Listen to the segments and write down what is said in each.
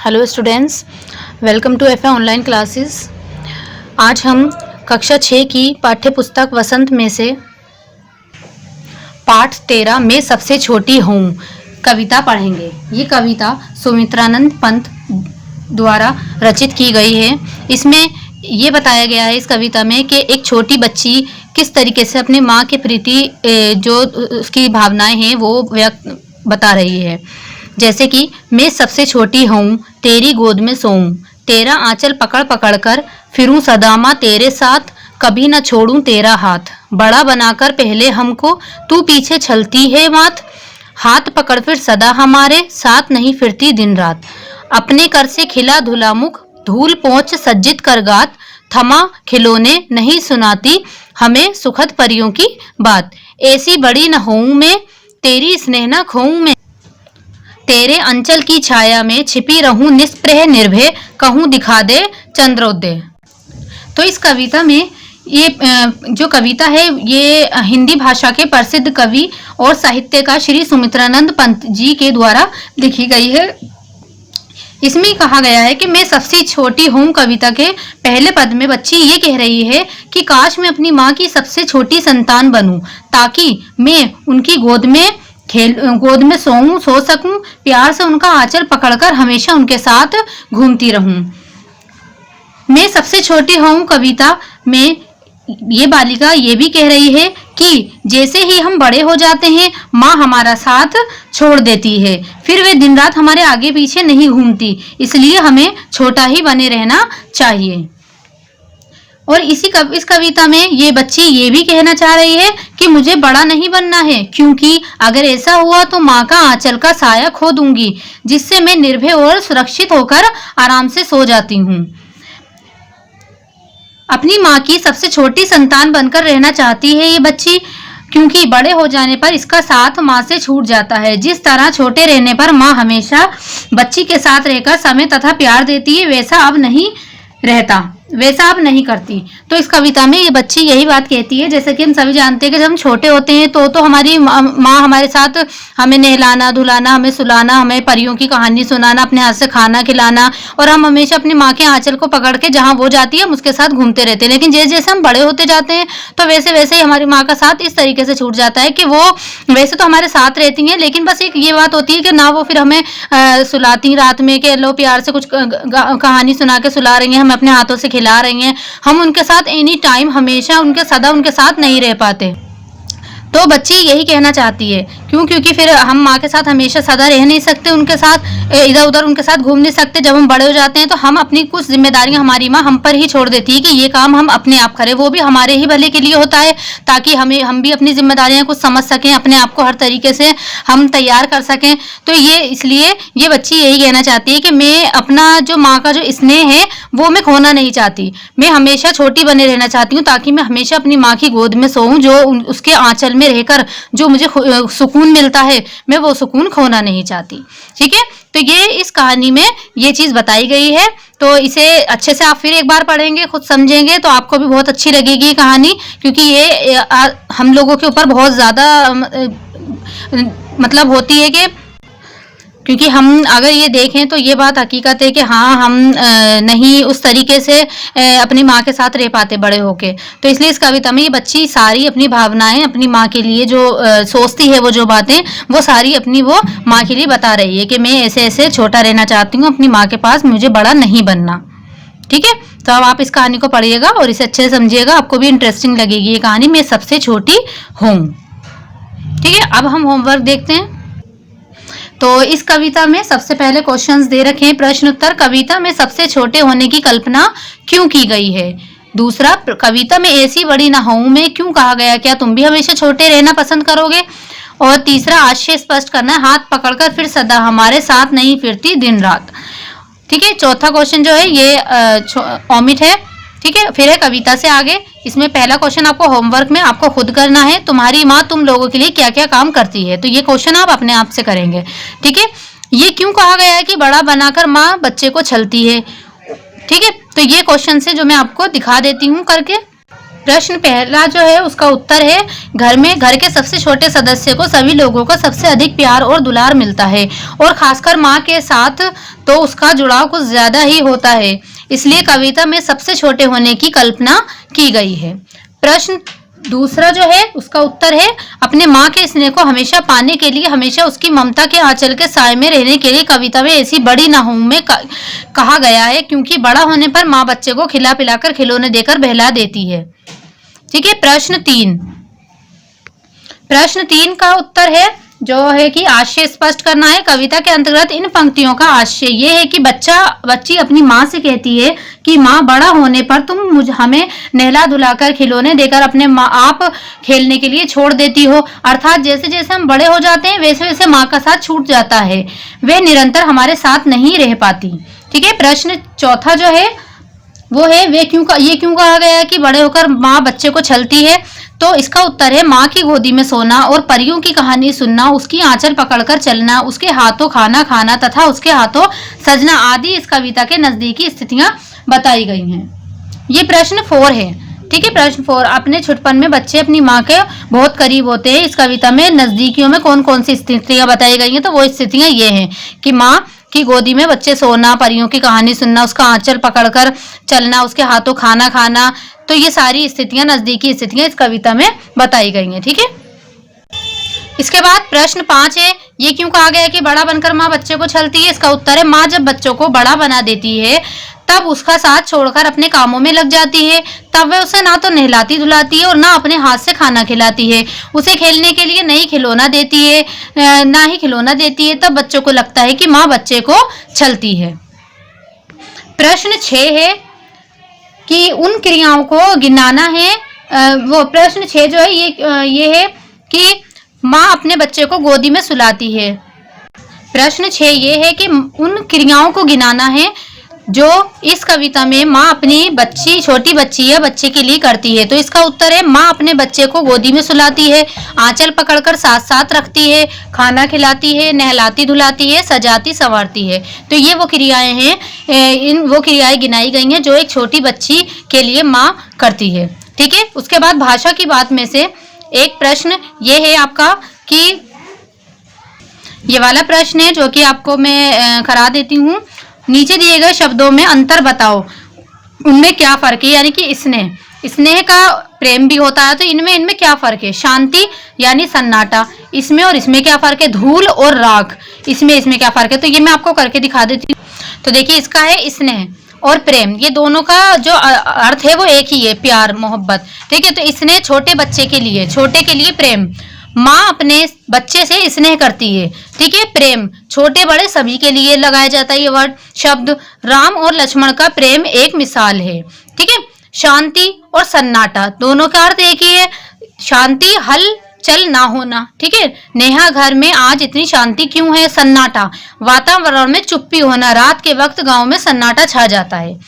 Hello students, welcome to F online classes. आज हम कक्षा 6 की पाठ्य पुस्तक वसंत में से पाठ 13 में सबसे छोटी हूँ कविता पढ़ेंगे। ये कविता सुमित्रानंद पंत द्वारा रचित की गई है। इसमें ये बताया गया है इस कविता में कि एक छोटी बच्ची किस तरीके से अपनी माँ के प्रति जो उसकी भावनाएं हैं वो व्यक्त बता रही है। जैसे कि मैं सबसे छोटी हूँ, तेरी गोद में सोऊं, तेरा आंचल पकड़ पकड़ कर फिरूं सदा माँ तेरे साथ, कभी न छोड़ूं तेरा हाथ, बड़ा बनाकर पहले हमको तू पीछे चलती है मात, हाथ पकड़ फिर सदा हमारे साथ नहीं फिरती दिन रात, अपने कर से खिला धुला मुख धूल पोंछ सज्जित कर गात, थमा खिलौने नहीं सुनाती हमें सुखद परियों की बात, ऐसी बड़ी न होऊं मैं, तेरी स्नेह न खोऊं मैं, तेरे अंचल की छाया में छिपी रहूं निस्पृह निर्भय, कहूं दिखा दे चंद्रोदय। तो इस कविता में ये जो कविता है ये हिंदी भाषा के प्रसिद्ध कवि और साहित्यकार श्री सुमित्रानंद पंत जी के द्वारा लिखी गई है। इसमें कहा गया है कि मैं सबसे छोटी हूँ कविता के पहले पद में बच्ची ये कह रही है कि काश मैं अपनी माँ की सबसे छोटी संतान बनूं, ताकि मैं उनकी गोद में सो सकूं, प्यार से उनका आंचल पकड़कर हमेशा उनके साथ घूमती रहूं। मैं सबसे छोटी हूँ कविता में ये बालिका ये भी कह रही है कि जैसे ही हम बड़े हो जाते हैं माँ हमारा साथ छोड़ देती है, फिर वे दिन रात हमारे आगे पीछे नहीं घूमती, इसलिए हमें छोटा ही बने रहना चाहिए। और इस कविता में ये बच्ची ये भी कहना चाह रही है कि मुझे बड़ा नहीं बनना है, क्योंकि अगर ऐसा हुआ तो माँ का आंचल का साया खो दूंगी, जिससे मैं निर्भय और सुरक्षित होकर आराम से सो जाती हूँ। अपनी माँ की सबसे छोटी संतान बनकर रहना चाहती है ये बच्ची, क्योंकि बड़े हो जाने पर इसका साथ माँ से छूट जाता है। जिस तरह छोटे रहने पर माँ हमेशा बच्ची के साथ रहकर समय तथा प्यार देती है, वैसा अब नहीं करती। तो इस कविता में ये बच्ची यही बात कहती है, जैसे कि हम सभी जानते हैं कि जब हम छोटे होते हैं तो हमारी माँ हमारे साथ हमें नहलाना धुलाना, हमें सुलाना, हमें परियों की कहानी सुनाना, अपने हाथ से खाना खिलाना, और हम हमेशा अपनी माँ के आंचल को पकड़ के जहाँ वो जाती है हम उसके साथ घूमते रहते हैं। लेकिन जैसे जैसे हम बड़े होते जाते हैं तो वैसे वैसे ही हमारी माँ का साथ इस तरीके से छूट जाता है कि वो वैसे तो हमारे साथ रहती हैं, लेकिन बस एक ये बात होती है कि ना वो फिर हमें सुलाती रात में कि लो प्यार से कुछ कहानी सुना के सुला रही हैं, हमें अपने हाथों से खिला रही हैं, हम उनके साथ एनी टाइम हमेशा सदा उनके साथ नहीं रह पाते। तो बच्ची यही कहना चाहती है, क्योंकि फिर हम माँ के साथ हमेशा सदा रह नहीं सकते, उनके साथ इधर उधर उनके साथ घूम नहीं सकते। जब हम बड़े हो जाते हैं तो हम अपनी कुछ जिम्मेदारियां हमारी माँ हम पर ही छोड़ देती है कि ये काम हम अपने आप करें, वो भी हमारे ही भले के लिए होता है, ताकि हम भी अपनी जिम्मेदारियां कुछ समझ सकें, अपने आप को हर तरीके से हम तैयार कर सकें। तो इसलिए ये बच्ची यही कहना चाहती है कि मैं अपना जो माँ का जो स्नेह है वो मैं खोना नहीं चाहती, मैं हमेशा छोटी बने रहना चाहती हूँ, ताकि मैं हमेशा अपनी माँ की गोद में सोऊं, जो उसके आंचल में रहकर जो मुझे सुकून मिलता है मैं वो सुकून खोना नहीं चाहती। ठीक है, तो ये इस कहानी में ये चीज बताई गई है। तो इसे अच्छे से आप फिर एक बार पढ़ेंगे, खुद समझेंगे तो आपको भी बहुत अच्छी लगेगी ये कहानी, क्योंकि ये हम लोगों के ऊपर बहुत ज्यादा मतलब होती है कि क्योंकि हम अगर ये देखें तो ये बात हकीकत है कि हाँ हम नहीं उस तरीके से अपनी माँ के साथ रह पाते बड़े होके। तो इसलिए इस कविता में ये बच्ची सारी अपनी भावनाएं अपनी माँ के लिए जो सोचती है, वो जो बातें वो सारी अपनी वो माँ के लिए बता रही है कि मैं ऐसे ऐसे छोटा रहना चाहती हूँ अपनी माँ के पास, मुझे बड़ा नहीं बनना। ठीक है, तो अब आप इस कहानी को पढ़िएगा और इसे अच्छे से समझिएगा, आपको भी इंटरेस्टिंग लगेगी ये कहानी, मैं सबसे छोटी हूँ। ठीक है, अब हम होमवर्क देखते हैं। तो इस कविता में सबसे पहले क्वेश्चंस दे रखे हैं। प्रश्न उत्तर, कविता में सबसे छोटे होने की कल्पना क्यों की गई है? दूसरा, कविता में ऐसी बड़ी ना हूं मैं क्यों कहा गया, क्या तुम भी हमेशा छोटे रहना पसंद करोगे? और तीसरा, आशय स्पष्ट करना है, हाथ पकड़कर फिर सदा हमारे साथ नहीं फिरती दिन रात। ठीक है, चौथा क्वेश्चन जो है ये ओमिट है। ठीक है, फिर है कविता से आगे। इसमें पहला क्वेश्चन आपको होमवर्क में आपको खुद करना है, तुम्हारी माँ तुम लोगों के लिए क्या क्या काम करती है, तो ये क्वेश्चन आप अपने आप से करेंगे। ठीक है, ये क्यों कहा गया है कि बड़ा बनाकर माँ बच्चे को छलती है? ठीक है, तो ये क्वेश्चन से जो मैं आपको दिखा देती हूँ करके। प्रश्न पहला जो है उसका उत्तर है, घर के सबसे छोटे सदस्य को सभी लोगों का सबसे अधिक प्यार और दुलार मिलता है और खासकर माँ के साथ तो उसका जुड़ाव कुछ ज्यादा ही होता है, इसलिए कविता में सबसे छोटे होने की कल्पना की गई है। प्रश्न दूसरा जो है उसका उत्तर है, अपने माँ के स्नेह को हमेशा पाने के लिए, हमेशा उसकी ममता के आंचल के साए में रहने के लिए कविता में ऐसी बड़ी ना हूं में कहा गया है, क्योंकि बड़ा होने पर माँ बच्चे को खिला पिलाकर खिलौने देकर बहला देती है। ठीक है। प्रश्न तीन का उत्तर है जो है कि आशय स्पष्ट करना है। कविता के अंतर्गत इन पंक्तियों का आशय ये है कि बच्ची अपनी माँ से कहती है कि माँ, बड़ा होने पर तुम हमें नहला धुलाकर खिलौने देकर अपने आप खेलने के लिए छोड़ देती हो, अर्थात जैसे जैसे हम बड़े हो जाते हैं वैसे वैसे माँ का साथ छूट जाता है, वे निरंतर हमारे साथ नहीं रह पाती। ठीक है। प्रश्न चौथा जो है वो है, ये क्यों कहा गया है कि बड़े होकर माँ बच्चे को छलती है, तो इसका उत्तर है, माँ की गोदी में सोना और परियों की कहानी सुनना, उसकी आंचल पकड़कर चलना, उसके हाथों खाना खाना तथा उसके हाथों सजना आदि इस कविता के नजदीकी स्थितियां बताई गई हैं। ये प्रश्न 4 है। ठीक है। प्रश्न 4, अपने छुटपन में बच्चे अपनी माँ के बहुत करीब होते हैं। इस कविता में नजदीकियों में कौन कौन सी स्थितियां बताई गई हैं, तो वो स्थितियां ये हैं कि माँ की गोदी में बच्चे सोना, परियों की कहानी सुनना, उसका आंचल पकड़कर चलना, उसके हाथों खाना खाना, तो ये सारी स्थितियां, नजदीकी स्थितियां इस कविता में बताई गई हैं। ठीक है। इसके बाद प्रश्न 5 है, ये क्यों कहा गया है कि बड़ा बनकर माँ बच्चे को छलती है। इसका उत्तर है, माँ जब बच्चों को बड़ा बना देती है तब उसका साथ छोड़कर अपने कामों में लग जाती है, तब वह उसे ना तो नहलाती धुलाती है और ना अपने हाथ से खाना खिलाती है, उसे खेलने के लिए नहीं खिलौना देती है, ना ही खिलौना देती है, तब बच्चों को लगता है कि माँ बच्चे को छलती है। प्रश्न 6 है कि उन क्रियाओं को गिनाना है। वो प्रश्न 6 जो है ये है कि माँ अपने बच्चे को गोदी में सुलाती है। प्रश्न 6 ये है कि उन क्रियाओं को गिनाना है जो इस कविता में माँ अपनी छोटी बच्ची या बच्चे के लिए करती है। तो इसका उत्तर है, माँ अपने बच्चे को गोदी में सुलाती है, आंचल पकड़कर साथ साथ रखती है, खाना खिलाती है, नहलाती धुलाती है, सजाती संवारती है। तो ये वो क्रियाएं हैं, वो क्रियाएं गिनाई गई हैं जो एक छोटी बच्ची के लिए माँ करती है। ठीक है। उसके बाद भाषा की बात में से एक प्रश्न ये है आपका कि ये वाला प्रश्न है जो कि आपको मैं करा देती हूँ। नीचे दिए गए शब्दों में अंतर बताओ, उनमें क्या फर्क है, यानी कि स्नेह का प्रेम भी होता है, तो इनमें क्या फर्क है। शांति यानी सन्नाटा, इसमें और इसमें क्या फर्क है। धूल और राख, इसमें क्या फर्क है, तो ये मैं आपको करके दिखा देती हूँ। तो देखिए, इसका है स्नेह और प्रेम, ये दोनों का जो अर्थ है वो एक ही है, प्यार मोहब्बत। ठीक है। तो स्नेह छोटे बच्चे के लिए, छोटे के लिए प्रेम, माँ अपने बच्चे से स्नेह करती है। ठीक है। प्रेम छोटे बड़े सभी के लिए लगाया जाता है ये वर्ड शब्द। राम और लक्ष्मण का प्रेम एक मिसाल है। ठीक है। शांति और सन्नाटा, दोनों का अर्थ एक ही है। शांति हलचल ना होना। ठीक है। नेहा, घर में आज इतनी शांति क्यों है। सन्नाटा, वातावरण में चुप्पी होना, रात के वक्त गांव में सन्नाटा छा जाता है।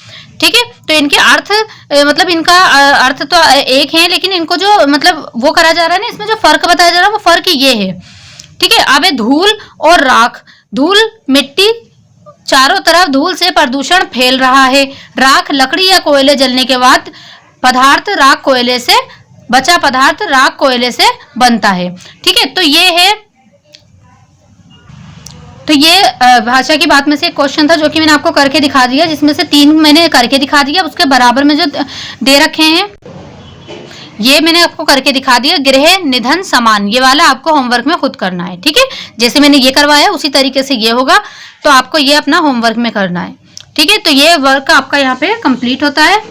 ठीक है। तो इनके अर्थ मतलब इनका अर्थ तो एक है, लेकिन इनको जो मतलब वो करा जा रहा है ना, इसमें जो फर्क बताया जा रहा है वो फर्क ये है। ठीक है। अब धूल और राख, धूल मिट्टी, चारों तरफ धूल से प्रदूषण फैल रहा है। राख लकड़ी या कोयले जलने के बाद पदार्थ राख कोयले से बचा पदार्थ राख कोयले से बनता है। ठीक है। तो ये है, तो ये भाषा की बात में से एक क्वेश्चन था जो कि मैंने आपको करके दिखा दिया, जिसमें से 3 मैंने करके दिखा दिया। उसके बराबर में जो दे रखे हैं ये मैंने आपको करके दिखा दिया। गृह निधन समान, ये वाला आपको होमवर्क में खुद करना है। ठीक है। जैसे मैंने ये करवाया उसी तरीके से ये होगा, तो आपको ये अपना होमवर्क में करना है। ठीक है। तो ये वर्क आपका यहाँ पे कंप्लीट होता है।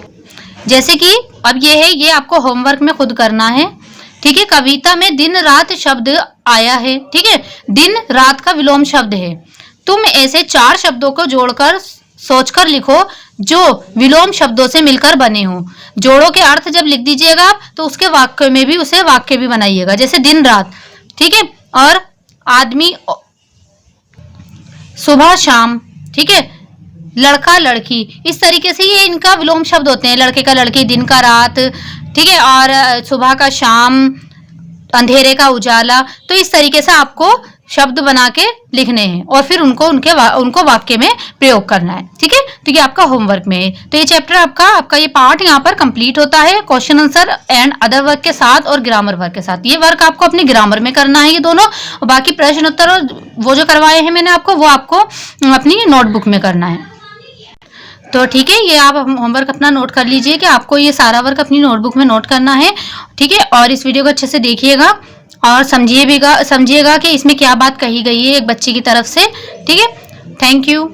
जैसे कि अब ये है, ये आपको होमवर्क में खुद करना है। ठीक है। कविता में दिन रात शब्द आया है। ठीक है। दिन रात का विलोम शब्द है। तुम ऐसे 4 शब्दों को जोड़कर सोचकर लिखो जो विलोम शब्दों से मिलकर बने हो। जोड़ों के अर्थ जब लिख दीजिएगा आप, तो उसके वाक्य में भी उसे वाक्य भी बनाइएगा, जैसे दिन रात। ठीक है। और आदमी, सुबह शाम। ठीक है। लड़का लड़की, इस तरीके से ये इनका विलोम शब्द होते हैं। लड़के का लड़की, दिन का रात। ठीक है। और सुबह का शाम, अंधेरे का उजाला। तो इस तरीके से आपको शब्द बना के लिखने हैं और फिर उनको वाक्य में प्रयोग करना है। ठीक है। तो ये आपका होमवर्क में है। तो ये चैप्टर आपका ये पार्ट यहाँ पर कंप्लीट होता है question answer and other work के साथ और ग्रामर वर्क के साथ। ये वर्क आपको अपने ग्रामर में करना है ये दोनों, और बाकी प्रश्न उत्तर वो जो करवाए हैं मैंने आपको वो आपको अपनी नोटबुक में करना है। तो ठीक है, ये आप होमवर्क अपना नोट कर लीजिए कि आपको ये सारा वर्क अपनी नोटबुक में नोट करना है। ठीक है, और इस वीडियो को अच्छे से देखिएगा और समझिएगा कि इसमें क्या बात कही गई है एक बच्चे की तरफ से। ठीक है, थैंक यू।